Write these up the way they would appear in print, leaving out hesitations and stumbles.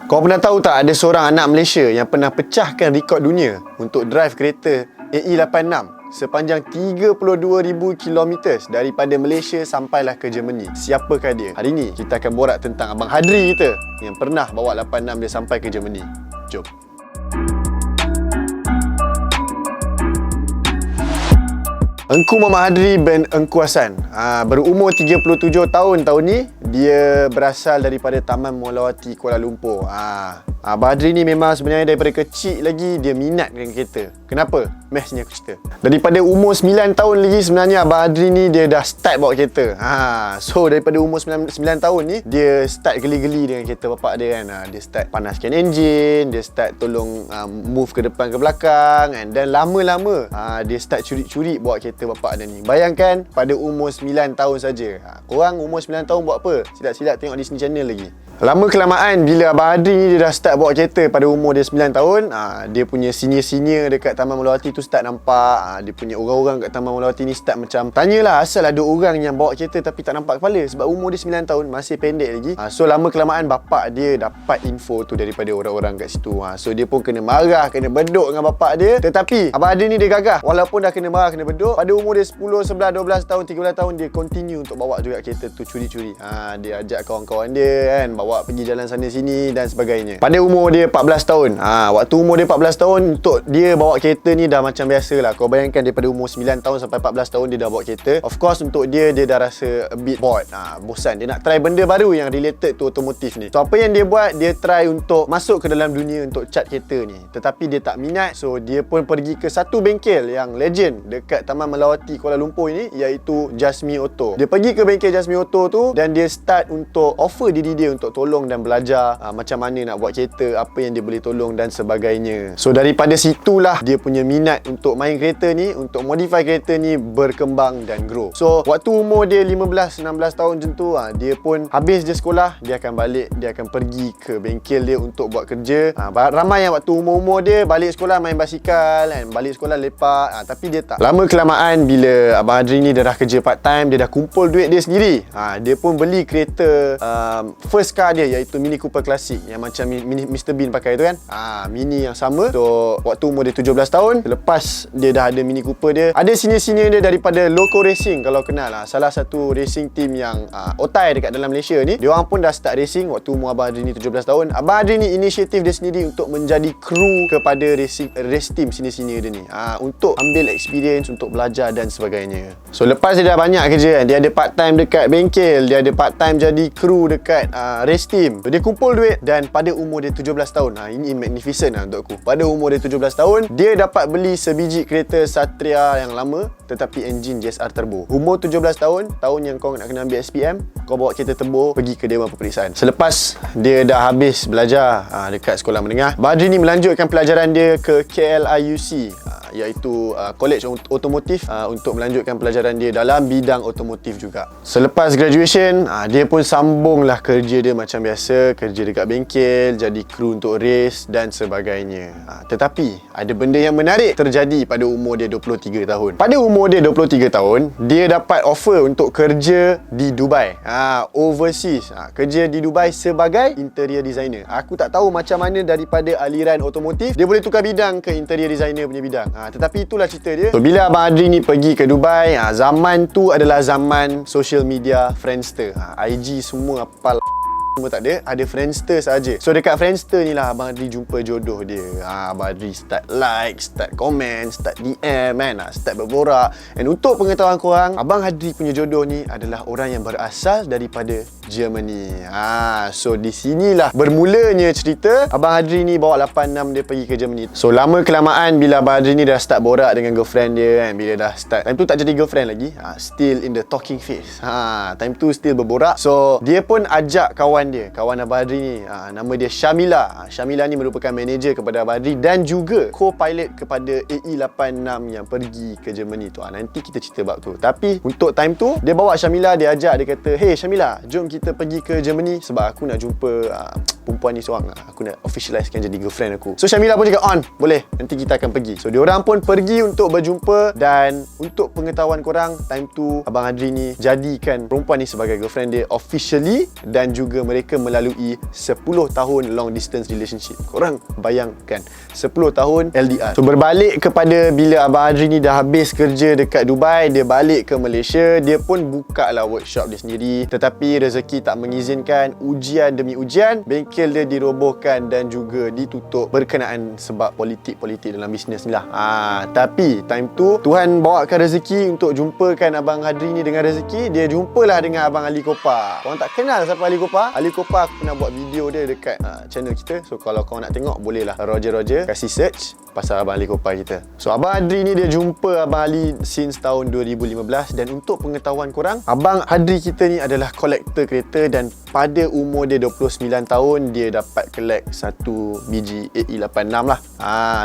Kau pernah tahu tak ada seorang anak Malaysia yang pernah pecahkan rekod dunia untuk drive kereta AE86 sepanjang 32,000 km daripada Malaysia sampailah ke Germany. Siapakah dia? Hari ni kita akan borak tentang Abang Hadri kita yang pernah bawa 86 dia sampai ke Germany. Jom. Engku Muhammad Hadri bin Engku Hassan, berumur 37 tahun ni. Dia berasal daripada Taman Molawati Kuala Lumpur. Abang Hadri ni memang sebenarnya daripada kecil lagi dia minat dengan kereta. Kenapa? Meh sini aku cerita. Daripada umur 9 tahun lagi sebenarnya Abang Hadri ni dia dah start bawa kereta. So daripada umur 9 tahun ni dia start geli-geli dengan kereta bapak dia kan. Dia start panaskan enjin, dia start tolong move ke depan ke belakang, dan lama-lama dia start curi-curi bawa kereta bapak dia ni. Bayangkan pada umur 9 tahun saja. Korang umur 9 tahun buat apa? Silap-silap tengok Disney Channel lagi. Lama kelamaan bila Abang Hadri ni dia dah start bawa kereta pada umur dia 9 tahun, dia punya senior-senior dekat Taman Molawati tu start nampak. Dia punya orang-orang kat Taman Molawati ni start macam tanyalah asal ada orang yang bawa kereta tapi tak nampak kepala, sebab umur dia 9 tahun, masih pendek lagi. So lama kelamaan bapak dia dapat info tu daripada orang-orang kat situ. So dia pun kena marah, kena beduk dengan bapak dia. Tetapi Abang Hadri ni dia gagah. Walaupun dah kena marah, kena beduk, pada umur dia 10, 11, 12 tahun, 13 tahun dia continue untuk bawa juga kereta tu curi-curi. Dia ajak kawan-kawan dia kan, bawa pergi jalan sana sini dan sebagainya. Pada umur dia 14 tahun. Waktu umur dia 14 tahun untuk dia bawa kereta ni dah macam biasa lah. Kau bayangkan daripada umur 9 tahun sampai 14 tahun dia dah bawa kereta. Of course untuk dia dah rasa a bit bored. Bosan. Dia nak try benda baru yang related to otomotif ni. So apa yang dia buat, dia try untuk masuk ke dalam dunia untuk cat kereta ni. Tetapi dia tak minat. So dia pun pergi ke satu bengkel yang legend dekat Taman Melawati Kuala Lumpur ini, iaitu Jasmi Auto. Dia pergi ke bengkel Jasmi Auto tu dan dia start untuk offer diri dia untuk tolong dan belajar macam mana nak buat kereta, apa yang dia boleh tolong dan sebagainya. So daripada situlah dia punya minat untuk main kereta ni, untuk modify kereta ni berkembang dan grow. So waktu umur dia 15-16 tahun macam tu, dia pun habis je sekolah, dia akan balik, dia akan pergi ke bengkel dia untuk buat kerja. Ramai yang waktu umur-umur dia balik sekolah main basikal kan, balik sekolah lepak, tapi dia tak. Lama kelamaan bila Abang Hadri ni dia dah kerja part time, dia dah kumpul duit dia sendiri, dia pun beli kereta first car dia, iaitu Mini Cooper Classic yang macam Mr. Bean pakai tu kan. Mini yang sama. So waktu umur dia 17 tahun, lepas dia dah ada Mini Cooper dia, ada senior-senior dia daripada Loco Racing, kalau kenal lah, salah satu racing team yang otai dekat dalam Malaysia ni. Diorang pun dah start racing waktu umur Abang Hadri ni 17 tahun. Abang Hadri ni inisiatif dia sendiri untuk menjadi kru kepada race team senior-senior dia ni, untuk ambil experience, untuk belajar dan sebagainya. So lepas dia dah banyak kerja kan, dia ada part time dekat bengkel, dia ada part time jadi kru dekat race team. So, dia kumpul duit dan pada umur dia 17 tahun, ini magnificent lah untuk aku. Pada umur dia 17 tahun, dia dapat beli sebiji kereta Satria yang lama tetapi enjin JSR turbo. Umur 17 tahun yang kau nak kena ambil SPM, kau bawa kereta turbo pergi ke Dewan Peperiksaan. Selepas dia dah habis belajar dekat sekolah menengah, Abang Hadri ni melanjutkan pelajaran dia ke KLIUC, iaitu College Otomotif, untuk melanjutkan pelajaran dia dalam bidang otomotif juga. Selepas graduation, dia pun sambunglah kerja dia macam biasa, kerja dekat bengkel, jadi kru untuk race dan sebagainya. Tetapi ada benda yang menarik terjadi pada umur dia 23 tahun. Pada umur dia 23 tahun, dia dapat offer untuk kerja di Dubai, overseas, kerja di Dubai sebagai interior designer. Aku tak tahu macam mana daripada aliran otomotif dia boleh tukar bidang ke interior designer punya bidang. Tetapi itulah cerita dia. So bila Abang Hadri ni pergi ke Dubai, zaman tu adalah zaman social media Friendster. IG semua apal semua tak ada Friendster saja. So dekat Friendster ni lah Abang Hadri jumpa jodoh dia. Abang Hadri start like, start comment, start DM kan, start berborak. And untuk pengetahuan korang, Abang Hadri punya jodoh ni adalah orang yang berasal daripada Germany. So di sinilah bermulanya cerita Abang Hadri ni bawa 86 dia pergi ke Germany. So lama kelamaan bila Abang Hadri ni dah start borak dengan girlfriend dia kan, bila dah start, time tu tak jadi girlfriend lagi, still in the talking phase. Time tu still berborak. So dia pun ajak kawan Abang Hadri ni, nama dia Syamila. Syamila ni merupakan manager kepada Abang Hadri dan juga co-pilot kepada AE86 yang pergi ke Germany tu. Nanti kita cerita bab tu. Tapi untuk time tu dia bawa Syamila, dia ajak, dia kata, "Hey Syamila, jom kita pergi ke Germany sebab aku nak jumpa perempuan ni seorang, aku nak officializekan jadi girlfriend aku." So Syamila pun cakap, "On, boleh, nanti kita akan pergi." So diorang pun pergi untuk berjumpa. Dan untuk pengetahuan korang, time tu Abang Hadri ni jadikan perempuan ni sebagai girlfriend dia officially, dan juga mereka mereka melalui 10 tahun long distance relationship. Korang bayangkan 10 tahun LDR. So berbalik kepada bila Abang Adri ni dah habis kerja dekat Dubai, dia balik ke Malaysia, dia pun buka lah workshop dia sendiri. Tetapi rezeki tak mengizinkan, ujian demi ujian, bengkel dia dirobohkan dan juga ditutup berkenaan sebab politik-politik dalam bisnes ni lah. Tapi time tu Tuhan bawakan rezeki untuk jumpakan Abang Adri ni dengan rezeki. Dia jumpalah dengan Abang Ali Kopa. Korang tak kenal siapa Ali Kopa? Ali Kopa aku pernah buat video dia dekat channel kita. So kalau korang nak tengok, bolehlah Roger kasih search pasal Abang Ali Kopa kita. So Abang Adri ni dia jumpa Abang Ali since tahun 2015. Dan untuk pengetahuan korang, Abang Adri kita ni adalah kolektor kereta. Dan pada umur dia 29 tahun, dia dapat collect satu biji AE86 lah.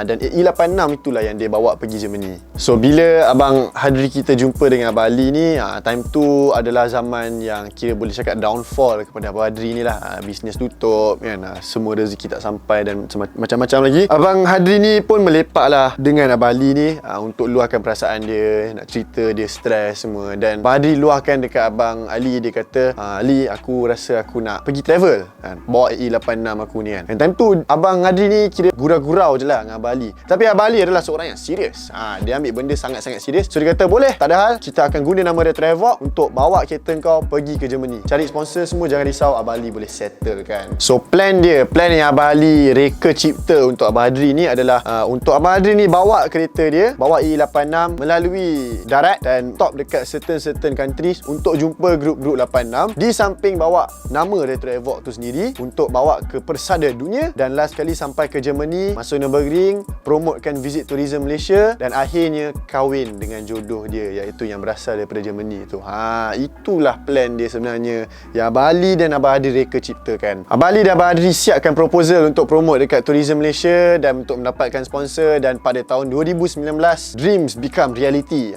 Dan AE86 itulah yang dia bawa pergi Germany. So bila Abang Adri kita jumpa dengan Abang Ali ni, time tu adalah zaman yang kira boleh cakap downfall kepada Abang Adri ni lah. Bisnes tutup kan, semua rezeki tak sampai dan macam-macam lagi. Abang Adri ni pun melepak lah dengan Abang Ali ni untuk luahkan perasaan dia, nak cerita dia stres semua. Dan Abang Adri luahkan dekat Abang Ali, dia kata, Ali, aku rasa aku nak pergi travel kan, bawa AE86 aku ni kan. Dan time tu Abang Adri ni kira gurau-gurau je lah dengan Abang Ali. Tapi Abang Ali adalah seorang yang serius. Dia ambil benda sangat-sangat serius. So dia kata, boleh, tak ada hal, kita akan guna nama dia Travelog untuk bawa kereta kau pergi ke Germany. Cari sponsor semua, jangan risau, Abang Ali boleh settle kan. So plan yang Abang Ali reka cipta untuk Abang Adri ni adalah untuk Abang Adri ni bawa kereta dia, bawa E86 melalui darat dan stop dekat certain countries untuk jumpa grup-grup 86. Di samping bawa nama Retro Evoque tu sendiri untuk bawa ke persada dunia. Dan last kali sampai ke Germany, masuk Nürburgring, promotekan visit tourism Malaysia. Dan akhirnya kahwin dengan jodoh dia, iaitu yang berasal daripada Germany tu. Itulah plan dia sebenarnya yang Abang Ali dan Abang Adri reka ciptakan. Abang Ali dan Abang Adri siapkan proposal untuk promote dekat tourism Malaysia dan untuk mendapatkan sponsor. Dan pada tahun 2019, dreams become reality.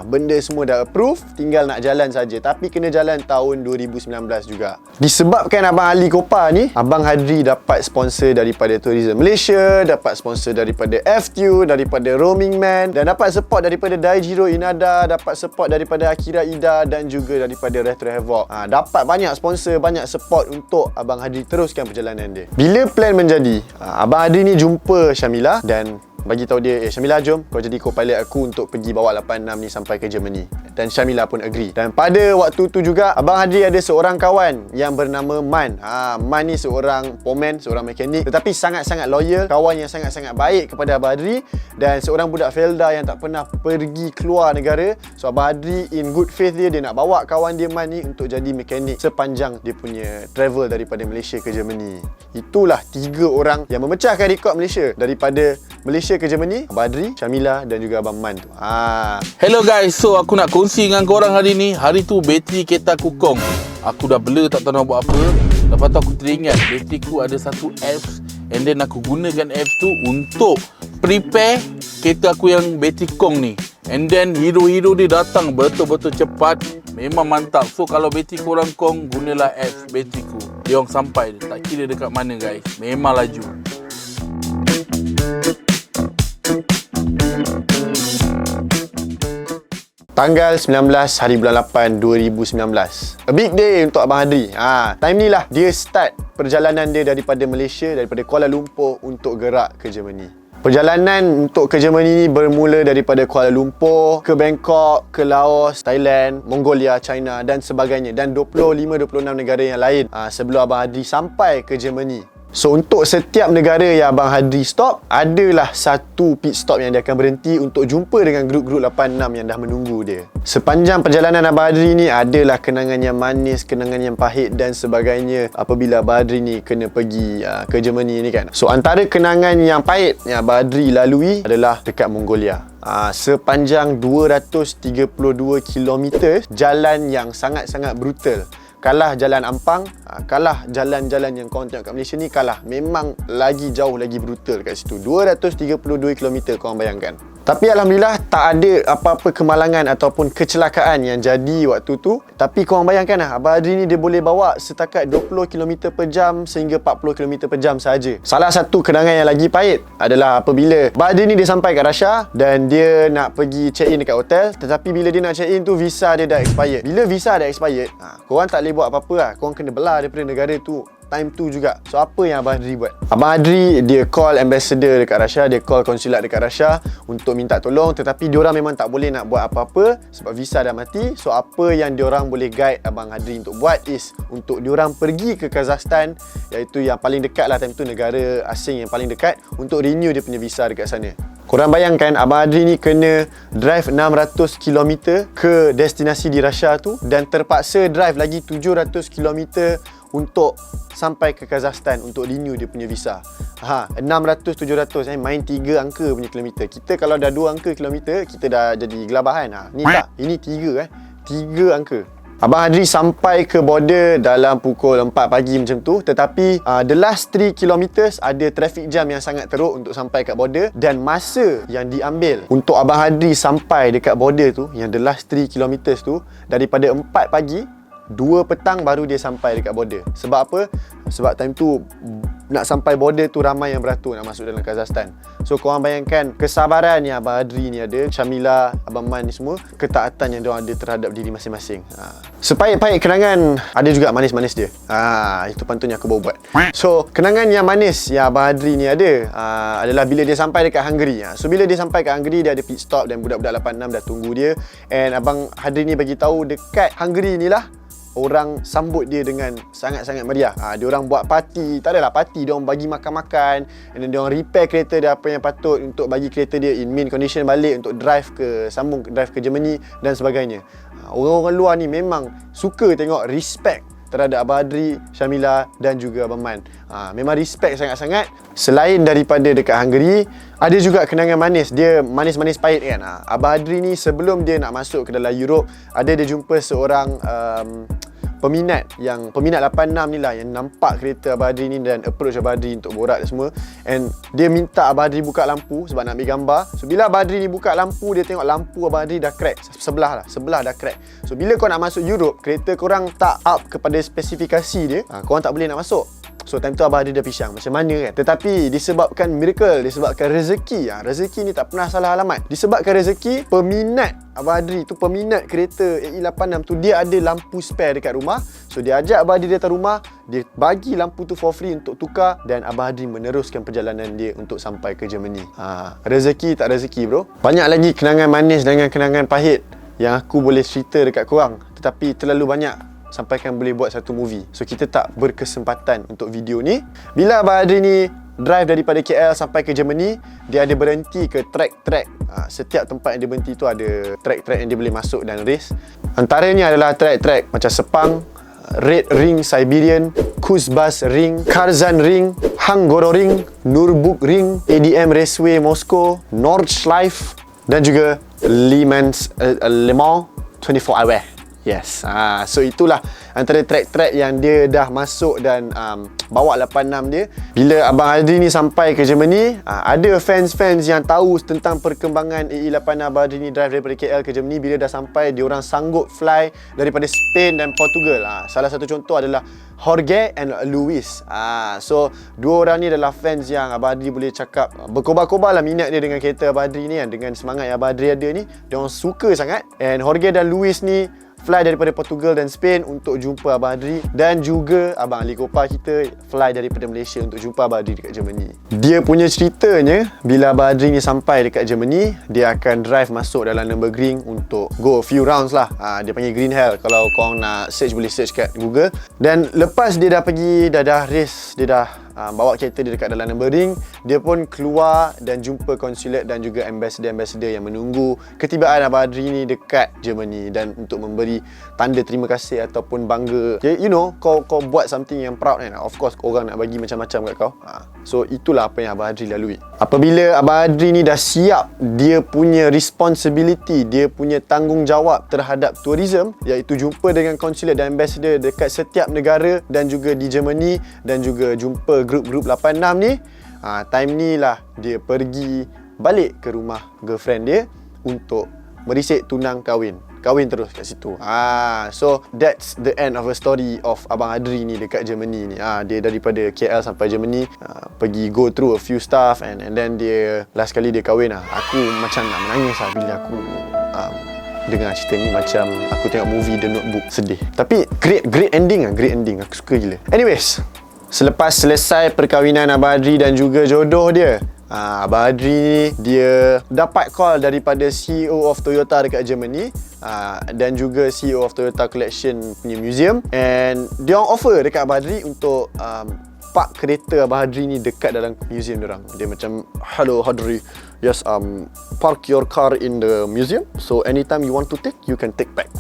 Benda semua dah approve, tinggal nak jalan saja. Tapi kena jalan tahun 2019 juga. Disebabkan Abang Ali Kopa ni, Abang Adri dapat sponsor daripada tourism Malaysia, dapat sponsor daripada FTU, daripada Roaming Man, dan dapat support daripada Daijiro Inada, dapat support daripada Akira Ida dan juga daripada Retro Evoque. Dapat banyak sponsor, banyak support untuk Abang Adri teruskan perjalanan dia. Bila plan menjadi, Abang Adri ni jumpa Syamila dan bagi tahu dia, Syamila, jom kau jadi co-pilot aku untuk pergi bawa 86 ni sampai ke Germany. Dan Syamila pun agree. Dan pada waktu tu juga, Abang Adri ada seorang kawan yang bernama Man. Man ni seorang pomen, seorang mekanik, tetapi sangat-sangat loyal, kawan yang sangat-sangat baik kepada Abang Adri. Dan seorang budak Felda yang tak pernah pergi keluar negara. So Abang Adri in good faith dia nak bawa kawan dia Man ni untuk jadi mekanik sepanjang dia punya travel daripada Malaysia ke Germany. Itulah 3 orang yang memecahkan rekod Malaysia daripada Malaysia ke Germany. Abang Adri, Syamila dan juga Abang Man tu. Hello guys, so aku nak kongsi dengan korang hari ni. Hari tu bateri kereta aku kong. Aku dah blur, tak tahu nak buat apa. Lepas tu aku teringat bateri ku ada satu apps, and then aku gunakan apps tu untuk prepare kereta aku yang bateri kong ni. And then hero-hero dia datang betul-betul cepat. Memang mantap. So kalau bateri korang kong, gunalah apps bateri ku. Dia orang sampai, tak kira dekat mana guys. Memang laju. Tanggal 19 hari bulan 8 2019. A big day untuk Abang Adri. Time ni lah dia start perjalanan dia daripada Malaysia, daripada Kuala Lumpur untuk gerak ke Germany. Perjalanan untuk ke Germany ni bermula daripada Kuala Lumpur ke Bangkok, ke Laos, Thailand, Mongolia, China dan sebagainya. Dan 25-26 negara yang lain sebelum Abang Adri sampai ke Germany. So untuk setiap negara yang Abang Adri stop, adalah satu pit stop yang dia akan berhenti untuk jumpa dengan grup-grup 86 yang dah menunggu dia. Sepanjang perjalanan Abang Adri ni adalah kenangan yang manis, kenangan yang pahit dan sebagainya apabila Abang Adri ni kena pergi ke Germany ni kan. So antara kenangan yang pahit yang Abang Adri lalui adalah dekat Mongolia. Sepanjang 232 km jalan yang sangat-sangat brutal. Kalah jalan Ampang, kalah jalan-jalan yang korang tengok kat Malaysia ni, kalah. Memang lagi jauh, lagi brutal kat situ. 232 km korang bayangkan. Tapi Alhamdulillah tak ada apa-apa kemalangan ataupun kecelakaan yang jadi waktu tu. Tapi korang bayangkan lah, Abang Adri ni dia boleh bawa setakat 20 km per jam sehingga 40 km per jam sahaja. Salah satu kenangan yang lagi pahit adalah apabila Abang Adri ni dia sampai kat Russia dan dia nak pergi check in dekat hotel. Tetapi bila dia nak check in tu, visa dia dah expired. Bila visa dah expired, korang tak boleh buat apa-apa lah. Korang kena belah daripada negara tu time tu juga. So apa yang Abang Adri buat? Abang Adri dia call ambassador dekat Russia, dia call konsulat dekat Russia untuk minta tolong, tetapi diorang memang tak boleh nak buat apa-apa sebab visa dah mati. So apa yang diorang boleh guide Abang Adri untuk buat is untuk diorang pergi ke Kazakhstan, iaitu yang paling dekat lah time tu, negara asing yang paling dekat, untuk renew dia punya visa dekat sana. Korang bayangkan Abang Adri ni kena drive 600 km ke destinasi di Russia tu dan terpaksa drive lagi 700 km untuk sampai ke Kazakhstan untuk renew dia punya visa. 600-700 main 3 angka punya kilometer. Kita kalau dah 2 angka kilometer, kita dah jadi gelabahan. Ni tak, ini 3 angka. Abang Adri sampai ke border dalam pukul 4 pagi macam tu, tetapi the last 3 kilometers ada traffic jam yang sangat teruk untuk sampai kat border, dan masa yang diambil untuk Abang Adri sampai dekat border tu, yang the last 3 kilometers tu, daripada 4 pagi 2 petang baru dia sampai dekat border. Sebab apa? Sebab time tu nak sampai border tu ramai yang beratur nak masuk dalam Kazakhstan. So korang bayangkan kesabaran yang Abang Adri ni ada, Syamila, Abang Man ni semua, ketaatan yang diorang ada terhadap diri masing-masing. Sepahit-pahit kenangan, ada juga manis-manis dia. Itu pantunnya aku baru buat. So kenangan yang manis yang Abang Adri ni ada adalah bila dia sampai dekat Hungary. So bila dia sampai kat Hungary, dia ada pit stop dan budak-budak 86 dah tunggu dia. And Abang Adri ni bagi tahu dekat Hungary ni lah orang sambut dia dengan sangat-sangat meriah. Dia orang buat parti, tak adalah parti, dia orang bagi makan-makan, and then dia orang repair kereta dia apa yang patut untuk bagi kereta dia in mint condition balik untuk drive ke Germany dan sebagainya. Orang-orang luar ni memang suka tengok respect terhadap Abang Adri, Syamila dan juga Abang Man. Memang respect sangat-sangat. Selain daripada dekat Hungary, ada juga kenangan manis. Dia manis-manis pahit kan. Abang Adri ni sebelum dia nak masuk ke dalam Europe, dia jumpa seorang peminat 86 ni lah, yang nampak kereta Abang Adri ni dan approach Abang Adri untuk borak dan semua. And dia minta Abang Adri buka lampu sebab nak ambil gambar. So bila Abang Adri ni buka lampu, dia tengok lampu Abang Adri dah crack. Sebelah dah crack. So bila kau nak masuk Europe, kereta korang tak up kepada spesifikasi dia, korang tak boleh nak masuk. So time tu Abang Adri dah pisang, macam mana kan. Tetapi disebabkan miracle, disebabkan rezeki, rezeki ni tak pernah salah alamat. Disebabkan rezeki, peminat Abang Adri tu, peminat kereta AE86 tu, dia ada lampu spare dekat rumah. So dia ajak Abang Adri datang rumah, dia bagi lampu tu for free untuk tukar, dan Abang Adri meneruskan perjalanan dia untuk sampai ke Germany. Rezeki tak rezeki bro. Banyak lagi kenangan manis dengan kenangan pahit yang aku boleh cerita dekat korang, tetapi terlalu banyak sampaikan boleh buat satu movie. So kita tak berkesempatan untuk video ni. Bila Abang Adri ni drive daripada KL sampai ke Germany, dia ada berhenti ke track-track. Setiap tempat yang dia berhenti tu ada track-track yang dia boleh masuk dan race. Antaranya adalah track-track macam Sepang, Red Ring Siberian, Kuzbas Ring, Karzan Ring, Hangororing, Nürburgring, ADM Raceway Moscow, Nordschleife dan juga Le Mans 24 Hour. Yes. So itulah antara track-track yang dia dah masuk dan bawa 86 dia. Bila Abang Adri ni sampai ke Germany, ada fans-fans yang tahu tentang perkembangan AE86 Abang Adri ni drive daripada KL ke Germany. Bila dah sampai, diorang sanggup fly daripada Spain dan Portugal. Salah satu contoh adalah Jorge and Luis. So dua orang ni adalah fans yang Abang Adri boleh cakap berkobar-kobar lah minat dia dengan kereta Abang Adri ni kan. Dengan semangat yang Abang Adri ada ni, diorang suka sangat. And Jorge dan Luis ni fly daripada Portugal dan Spain untuk jumpa Abang Adri, dan juga Abang Ali Kopa kita fly daripada Malaysia untuk jumpa Abang Adri dekat Germany. Dia punya ceritanya, bila Abang Adri ni sampai dekat Germany, dia akan drive masuk dalam Nürburgring untuk go a few rounds lah. Dia panggil Green Hell. Kalau korang nak search, boleh search kat Google. Dan lepas dia dah pergi, dah race, dia dah bawa kereta dia dekat dalam Nürburgring, dia pun keluar dan jumpa konsulat dan juga ambassador yang menunggu ketibaan Abang Adri ni dekat Germany, dan untuk memberi tanda terima kasih ataupun bangga. You know, kau buat something yang proud kan. Of course orang nak bagi macam-macam kat kau. So itulah apa yang Abang Adri lalui. Apabila Abang Adri ni dah siap dia punya responsibility, dia punya tanggungjawab terhadap tourism, iaitu jumpa dengan konsulat dan ambassador dekat setiap negara dan juga di Germany, dan juga jumpa grup-grup 86 ni, time ni lah dia pergi balik ke rumah girlfriend dia untuk merisik tunang kahwin terus kat situ. So that's the end of the story of Abang Adri ni dekat Germany ni. Dia daripada KL sampai Germany, pergi go through a few stuff and then dia last kali dia kahwin lah. Aku macam nak menangis lah bila aku dengar cerita ni, macam aku tengok movie The Notebook, sedih. Tapi great ending lah, great ending. Aku suka gila. Anyways, selepas selesai perkahwinan Abang Adri dan juga jodoh dia, Abang Adri ni dia dapat call daripada CEO of Toyota dekat Germany, dan juga CEO of Toyota Collection punya museum, and dia orang offer dekat Abang Adri untuk park kereta Abang Adri ni dekat dalam museum diorang. Dia macam, hello Adri, yes, park your car in the museum, so anytime you want to take, you can take back.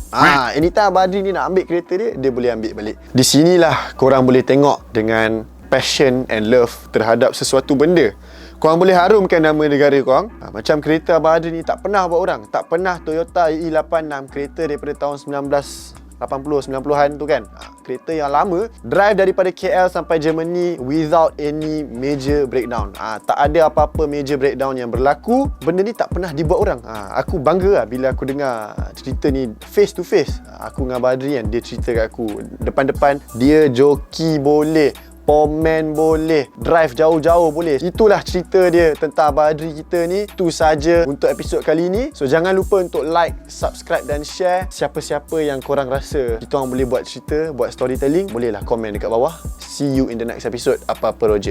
Anytime Abang Adri ni nak ambil kereta dia boleh ambil balik. Di sinilah korang boleh tengok dengan passion and love terhadap sesuatu benda, korang boleh harumkan nama negara korang. Macam kereta Abang Adri ni tak pernah buat orang. Tak pernah Toyota EE86, kereta daripada tahun 1980-90-an tu kan. Kereta yang lama, drive daripada KL sampai Germany without any major breakdown. Tak ada apa-apa major breakdown yang berlaku. Benda ni tak pernah dibuat orang. Aku bangga lah bila aku dengar cerita ni face to face. Aku dengan Abang Adri kan, dia cerita kat aku depan-depan, dia joki boleh, Pomen boleh, drive jauh-jauh boleh. Itulah cerita dia tentang Abang Adri kita ni. Itu saja untuk episod kali ni. So jangan lupa untuk like, subscribe dan share. Siapa-siapa yang korang rasa kita orang boleh buat cerita, buat storytelling, bolehlah komen dekat bawah. See you in the next episode Apa-Apa Roger.